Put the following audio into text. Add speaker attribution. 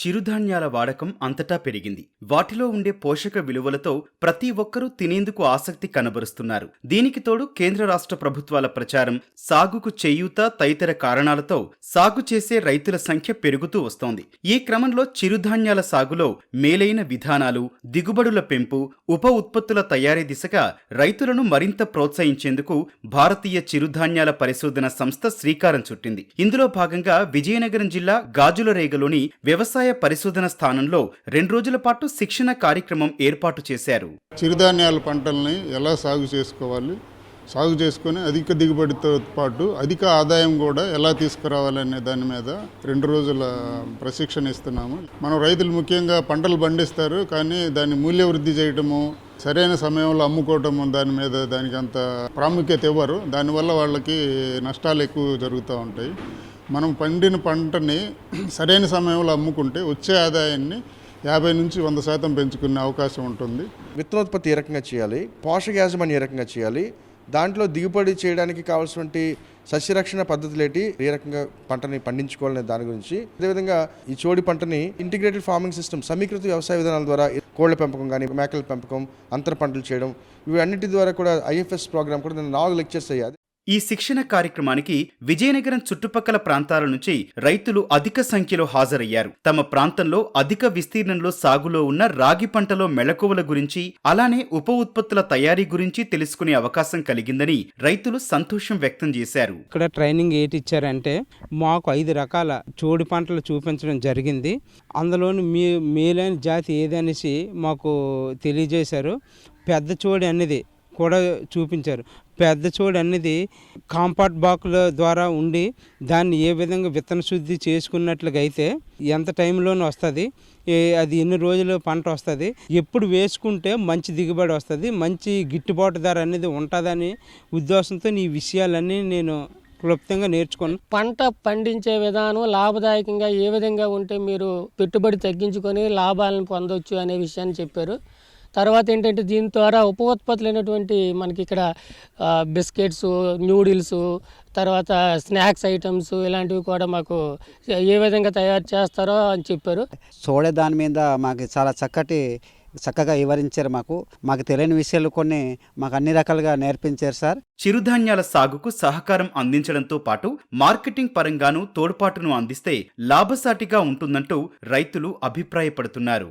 Speaker 1: చిరుధాన్యాల వాడకం అంతటా పెరిగింది. వాటిలో ఉండే పోషక విలువలతో ప్రతి ఒక్కరూ తినేందుకు ఆసక్తి కనబరుస్తున్నారు. దీనికి తోడు కేంద్ర రాష్ట్ర ప్రభుత్వాల ప్రచారం, సాగుకు చేయూత తదితర కారణాలతో సాగు చేసే రైతుల సంఖ్య పెరుగుతూ వస్తోంది. ఈ క్రమంలో చిరుధాన్యాల సాగులో మేలైన విధానాలు, దిగుబడుల పెంపు, ఉప ఉత్పత్తుల తయారీ దిశగా రైతులను మరింత ప్రోత్సహించేందుకు భారతీయ చిరుధాన్యాల పరిశోధన సంస్థ శ్రీకారం చుట్టింది. ఇందులో భాగంగా విజయనగరం జిల్లా గాజులరేగలోని వ్యవసాయ పరిశోధన స్థానంలో 2 రోజుల పాటు శిక్షణ కార్యక్రమం ఏర్పాటు చేశారు.
Speaker 2: చిరుధాన్యాల పంటల్ని ఎలా సాగు చేసుకోవాలి, సాగు చేసుకొని అధిక దిగుబడితో పాటు అధిక ఆదాయం కూడా ఎలా తీసుకురావాలనే దాని మీద 2 రోజుల ప్రశిక్షణ ఇస్తున్నాము. మనం రైతులు ముఖ్యంగా పంటలు పండిస్తారు, కానీ దాన్ని మూల్య వృద్ధి చేయటము, సరైన సమయంలో అమ్ముకోవటము, దానికి అంత ప్రాముఖ్యత ఇవ్వరు. దానివల్ల వాళ్ళకి నష్టాలు ఎక్కువ జరుగుతూ ఉంటాయి. మనం పండిన పంటని సరైన సమయంలో అమ్ముకుంటే వచ్చే ఆదాయాన్ని 50 నుంచి 100% పెంచుకునే అవకాశం ఉంటుంది.
Speaker 3: విత్తనోత్పత్తి ఏ రకంగా చేయాలి, పోషక యాజమాన్యం ఏ రకంగా చేయాలి, దాంట్లో దిగుబడి చేయడానికి కావాల్సినటువంటి సస్యరక్షణ పద్ధతులు ఏంటి, ఏ రకంగా పంటని పండించుకోవాలనే దాని గురించి, అదేవిధంగా ఈ చోడి పంటని ఇంటిగ్రేటెడ్ ఫార్మింగ్ సిస్టమ్, సమీకృత వ్యవసాయ విధానాల ద్వారా కోళ్ల పెంపకం కానీ, మేకల పెంపకం, అంతర పంటలు చేయడం, ఇవి అన్నిటి ద్వారా కూడా IFS ప్రోగ్రామ్ కూడా నేను 4 లెక్చర్స్ అయ్యాయి.
Speaker 1: ఈ శిక్షణ కార్యక్రమానికి విజయనగరం చుట్టుపక్కల ప్రాంతాల నుంచి రైతులు అధిక సంఖ్యలో హాజరయ్యారు. తమ ప్రాంతంలో అధిక విస్తీర్ణంలో సాగులో ఉన్న రాగి పంటలో మెళకువల గురించి, అలానే ఉప ఉత్పత్తుల తయారీ గురించి తెలుసుకునే అవకాశం కలిగిందని రైతులు సంతోషం వ్యక్తం చేశారు.
Speaker 4: ఇక్కడ ట్రైనింగ్ ఏంటి ఇచ్చారంటే, మాకు 5 రకాల చోడి పంటలు చూపించడం జరిగింది. అందులోని మేలైన జాతి ఏదనేసి మాకు తెలియజేశారు. పెద్ద చోడి అనేది కూడా చూపించారు. పెద్ద చోడు అనేది కాంపాక్ట్ బాక్ల ద్వారా ఉండి దాన్ని ఏ విధంగా విత్తన శుద్ధి చేసుకున్నట్లుగా అయితే ఎంత టైంలోనే వస్తుంది, అది ఎన్ని రోజులు పంట వస్తుంది, ఎప్పుడు వేసుకుంటే మంచి దిగుబడి వస్తుంది, మంచి గిట్టుబాటు ధర అనేది ఉంటుందని ఉద్దేశంతో ఈ విషయాలన్నీ నేను క్లుప్తంగా నేర్చుకున్నాను.
Speaker 5: పంట పండించే విధానం లాభదాయకంగా ఏ విధంగా ఉంటే మీరు పెట్టుబడి తగ్గించుకొని లాభాలను పొందవచ్చు అనే విషయాన్ని చెప్పారు. తర్వాత ఏంటంటే దీని ద్వారా ఉప ఉత్పత్తులు అయినటువంటి మనకి ఇక్కడ బిస్కెట్స్, న్యూడిల్స్, తర్వాత స్నాక్స్ ఐటమ్స్ ఇలాంటివి కూడా మాకు ఏ విధంగా తయారు చేస్తారో అని చెప్పారు.
Speaker 6: చూడే దాని మీద మాకు చాలా చక్కగా వివరించారు. మాకు తెలియని విషయాలు కొన్ని మాకు అన్ని రకాలుగా నేర్పించారు సార్.
Speaker 1: చిరుధాన్యాల సాగుకు సహకారం అందించడంతో పాటు మార్కెటింగ్ పరంగానూ తోడ్పాటును అందిస్తే లాభసాటిగా ఉంటుందంటూ రైతులు అభిప్రాయపడుతున్నారు.